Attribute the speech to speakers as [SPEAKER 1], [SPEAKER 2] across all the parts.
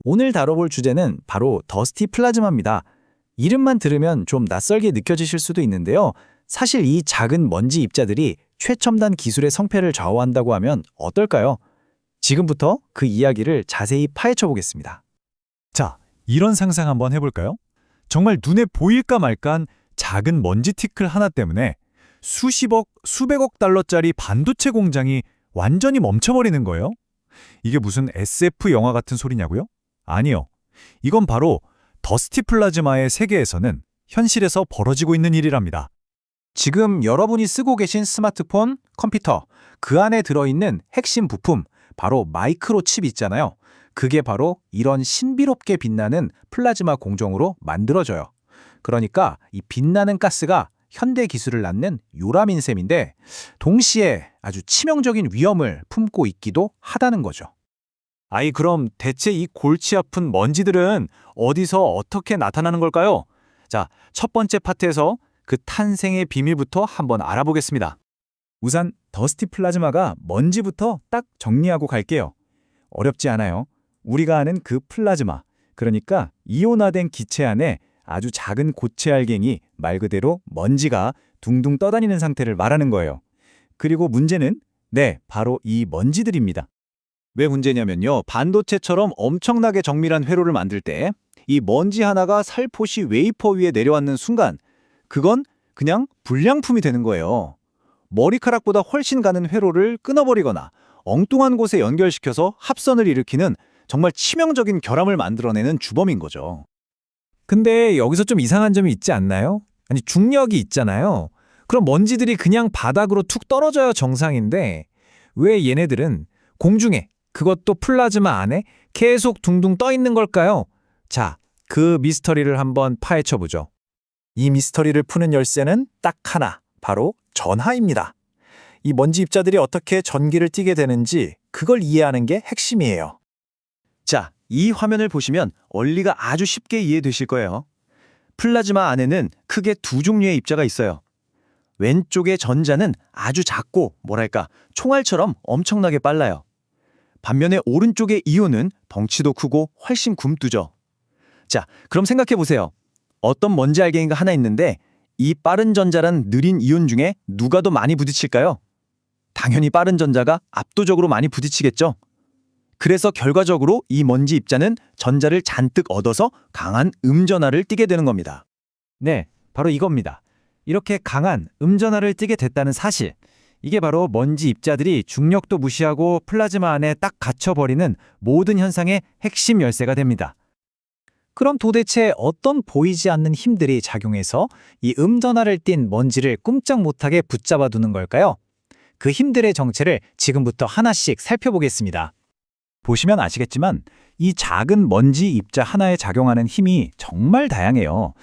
[SPEAKER 1] 오늘 다뤄볼 주제는 바로 더스티 플라즈마입니다. 이름만 들으면 좀 낯설게 느껴지실 수도 있는데요. 사실 이 작은 먼지 입자들이 최첨단 기술의 성패를 좌우한다고 하면 어떨까요? 지금부터 그 이야기를 자세히 파헤쳐 보겠습니다.
[SPEAKER 2] 자, 이런 상상 한번 해볼까요? 정말 눈에 보일까 말까한 작은 먼지 티클 하나 때문에 수십억, 수백억 달러짜리 반도체 공장이 완전히 멈춰버리는 거예요? 이게 무슨 SF 영화 같은 소리냐고요? 아니요. 이건 바로 더스티 플라즈마의 세계에서는 현실에서 벌어지고 있는 일이랍니다.
[SPEAKER 1] 지금 여러분이 쓰고 계신 스마트폰, 컴퓨터, 그 안에 들어있는 핵심 부품, 바로 마이크로칩 있잖아요. 그게 바로 이런 신비롭게 빛나는 플라즈마 공정으로 만들어져요. 그러니까 이 빛나는 가스가 현대 기술을 낳는 요람인셈인데 동시에 아주 치명적인 위험을 품고 있기도 하다는 거죠.
[SPEAKER 2] 아이, 그럼 대체 이 골치 아픈 먼지들은 어디서 어떻게 나타나는 걸까요? 자, 첫 번째 파트에서 그 탄생의 비밀부터 한번 알아보겠습니다.
[SPEAKER 1] 우선 더스티 플라즈마가 뭔지부터 딱 정리하고 갈게요. 어렵지 않아요. 우리가 아는 그 플라즈마, 그러니까 이온화된 기체 안에 아주 작은 고체 알갱이, 말 그대로 먼지가 둥둥 떠다니는 상태를 말하는 거예요. 그리고 문제는 바로 이 먼지들입니다.
[SPEAKER 2] 왜 문제냐면요. 반도체처럼 엄청나게 정밀한 회로를 만들 때 이 먼지 하나가 살포시 웨이퍼 위에 내려앉는 순간 그건 그냥 불량품이 되는 거예요. 머리카락보다 훨씬 가는 회로를 끊어버리거나 엉뚱한 곳에 연결시켜서 합선을 일으키는 정말 치명적인 결함을 만들어내는 주범인 거죠.
[SPEAKER 1] 근데 여기서 좀 이상한 점이 있지 않나요? 아니, 중력이 있잖아요. 그럼 먼지들이 그냥 바닥으로 툭 떨어져야 정상인데 왜 얘네들은 공중에, 그것도 플라즈마 안에 계속 둥둥 떠 있는 걸까요? 자, 그 미스터리를 한번 파헤쳐 보죠. 이 미스터리를 푸는 열쇠는 딱 하나, 바로 전하입니다. 이 먼지 입자들이 어떻게 전기를 띠게 되는지 그걸 이해하는 게 핵심이에요.
[SPEAKER 2] 자, 이 화면을 보시면 원리가 아주 쉽게 이해되실 거예요. 플라즈마 안에는 크게 두 종류의 입자가 있어요. 왼쪽의 전자는 아주 작고 뭐랄까 총알처럼 엄청나게 빨라요. 반면에 오른쪽의 이온은 덩치도 크고 훨씬 굼뜨죠. 자, 그럼 생각해 보세요. 어떤 먼지 알갱이가 하나 있는데 이 빠른 전자랑 느린 이온 중에 누가 더 많이 부딪힐까요? 당연히 빠른 전자가 압도적으로 많이 부딪히겠죠. 그래서 결과적으로 이 먼지 입자는 전자를 잔뜩 얻어서 강한 음전하를 띠게 되는 겁니다.
[SPEAKER 1] 네, 바로 이겁니다. 이렇게 강한 음전하를 띠게 됐다는 사실. 이게 바로 먼지 입자들이 중력도 무시하고 플라즈마 안에 딱 갇혀버리는 모든 현상의 핵심 열쇠가 됩니다. 그럼 도대체 어떤 보이지 않는 힘들이 작용해서 이 음전하를 띤 먼지를 꼼짝 못하게 붙잡아 두는 걸까요? 그 힘들의 정체를 지금부터 하나씩 살펴보겠습니다.
[SPEAKER 2] 보시면 아시겠지만 이 작은 먼지 입자 하나에 작용하는 힘이 정말 다양해요.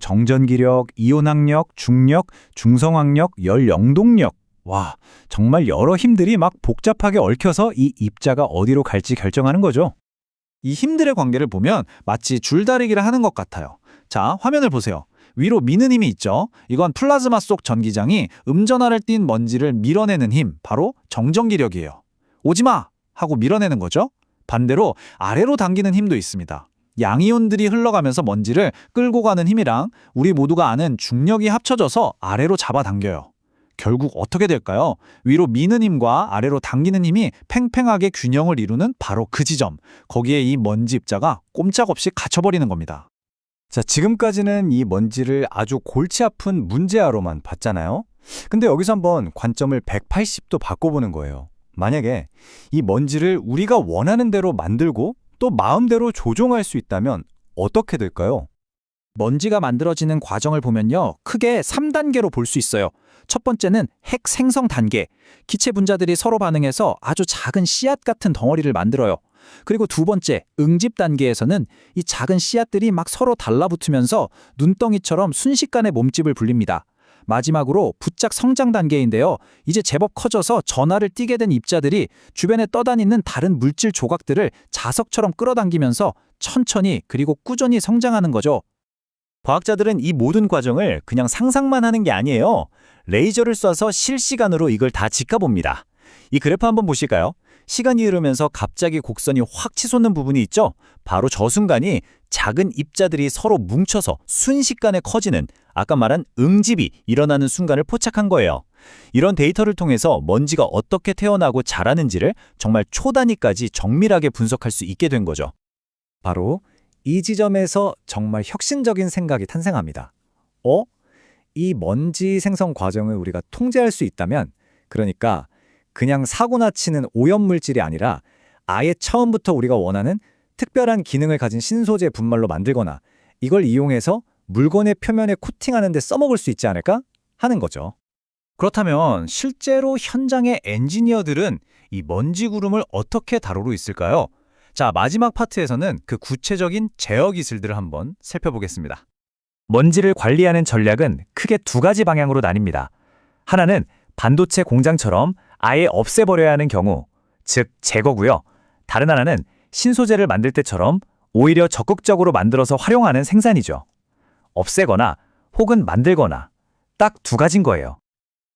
[SPEAKER 2] 정전기력, 이온학력, 중력, 중성학력, 열영동력. 와, 정말 여러 힘들이 막 복잡하게 얽혀서 이 입자가 어디로 갈지 결정하는 거죠. 이 힘들의 관계를 보면 마치 줄다리기를 하는 것 같아요. 자, 화면을 보세요. 위로 미는 힘이 있죠. 이건 플라즈마 속 전기장이 음전하를 띤 먼지를 밀어내는 힘, 바로 정전기력이에요. 오지마! 하고 밀어내는 거죠. 반대로 아래로 당기는 힘도 있습니다. 양이온들이 흘러가면서 먼지를 끌고 가는 힘이랑 우리 모두가 아는 중력이 합쳐져서 아래로 잡아당겨요. 결국 어떻게 될까요? 위로 미는 힘과 아래로 당기는 힘이 팽팽하게 균형을 이루는 바로 그 지점. 거기에 이 먼지 입자가 꼼짝없이 갇혀버리는 겁니다. 자, 지금까지는 이 먼지를 아주 골치 아픈 문제아로만 봤잖아요. 근데 여기서 한번 관점을 180도 바꿔보는 거예요. 만약에 이 먼지를 우리가 원하는 대로 만들고 또 마음대로 조종할 수 있다면 어떻게 될까요?
[SPEAKER 1] 먼지가 만들어지는 과정을 보면요, 크게 3단계로 볼 수 있어요. 첫 번째는 핵 생성 단계. 기체 분자들이 서로 반응해서 아주 작은 씨앗 같은 덩어리를 만들어요. 그리고 두 번째, 응집 단계에서는 이 작은 씨앗들이 막 서로 달라붙으면서 눈덩이처럼 순식간에 몸집을 불립니다. 마지막으로 부짝 성장 단계인데요. 이제 제법 커져서 전하를 띠게 된 입자들이 주변에 떠다니는 다른 물질 조각들을 자석처럼 끌어당기면서 천천히 그리고 꾸준히 성장하는 거죠.
[SPEAKER 2] 과학자들은 이 모든 과정을 그냥 상상만 하는 게 아니에요. 레이저를 쏴서 실시간으로 이걸 다 지켜봅니다. 이 그래프 한번 보실까요? 시간이 흐르면서 갑자기 곡선이 확 치솟는 부분이 있죠? 바로 저 순간이 작은 입자들이 서로 뭉쳐서 순식간에 커지는 아까 말한 응집이 일어나는 순간을 포착한 거예요. 이런 데이터를 통해서 먼지가 어떻게 태어나고 자라는지를 정말 초단위까지 정밀하게 분석할 수 있게 된 거죠.
[SPEAKER 1] 바로 이 지점에서 정말 혁신적인 생각이 탄생합니다. 이 먼지 생성 과정을 우리가 통제할 수 있다면, 그러니까 그냥 사고나 치는 오염물질이 아니라 아예 처음부터 우리가 원하는 특별한 기능을 가진 신소재 분말로 만들거나 이걸 이용해서 물건의 표면에 코팅하는 데 써먹을 수 있지 않을까 하는 거죠.
[SPEAKER 2] 그렇다면 실제로 현장의 엔지니어들은 이 먼지 구름을 어떻게 다루고 있을까요? 자, 마지막 파트에서는 그 구체적인 제어 기술들을 한번 살펴보겠습니다.
[SPEAKER 3] 먼지를 관리하는 전략은 크게 두 가지 방향으로 나뉩니다. 하나는 반도체 공장처럼 아예 없애버려야 하는 경우, 즉 제거고요. 다른 하나는 신소재를 만들 때처럼 오히려 적극적으로 만들어서 활용하는 생산이죠. 없애거나 혹은 만들거나 딱 두 가지인 거예요.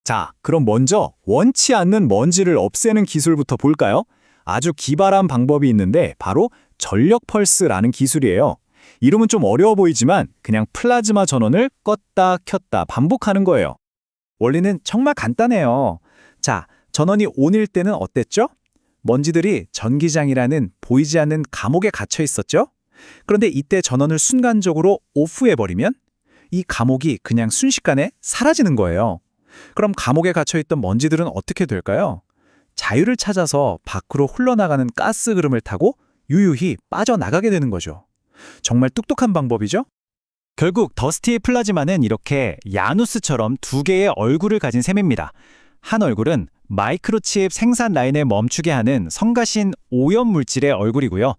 [SPEAKER 1] 자, 그럼 먼저 원치 않는 먼지를 없애는 기술부터 볼까요? 아주 기발한 방법이 있는데 바로 전력 펄스라는 기술이에요. 이름은 좀 어려워 보이지만 그냥 플라즈마 전원을 껐다 켰다 반복하는 거예요. 원리는 정말 간단해요. 자, 전원이 ON일 때는 어땠죠? 먼지들이 전기장이라는 보이지 않는 감옥에 갇혀 있었죠? 그런데 이때 전원을 순간적으로 오프해버리면 이 감옥이 그냥 순식간에 사라지는 거예요. 그럼 감옥에 갇혀있던 먼지들은 어떻게 될까요? 자유를 찾아서 밖으로 흘러나가는 가스 흐름을 타고 유유히 빠져나가게 되는 거죠. 정말 똑똑한 방법이죠?
[SPEAKER 2] 결국 더스티 플라즈마는 이렇게 야누스처럼 두 개의 얼굴을 가진 셈입니다. 한 얼굴은 마이크로칩 생산 라인을 멈추게 하는 성가신 오염 물질의 얼굴이고요.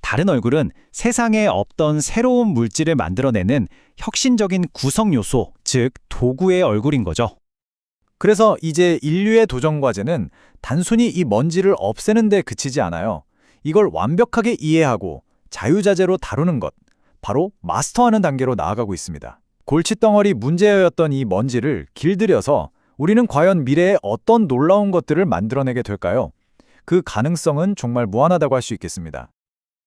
[SPEAKER 2] 다른 얼굴은 세상에 없던 새로운 물질을 만들어내는 혁신적인 구성 요소, 즉 도구의 얼굴인 거죠.
[SPEAKER 1] 그래서 이제 인류의 도전 과제는 단순히 이 먼지를 없애는 데 그치지 않아요. 이걸 완벽하게 이해하고 자유자재로 다루는 것, 바로 마스터하는 단계로 나아가고 있습니다. 골칫덩어리 문제였던 이 먼지를 길들여서 우리는 과연 미래에 어떤 놀라운 것들을 만들어내게 될까요? 그 가능성은 정말 무한하다고 할 수 있겠습니다.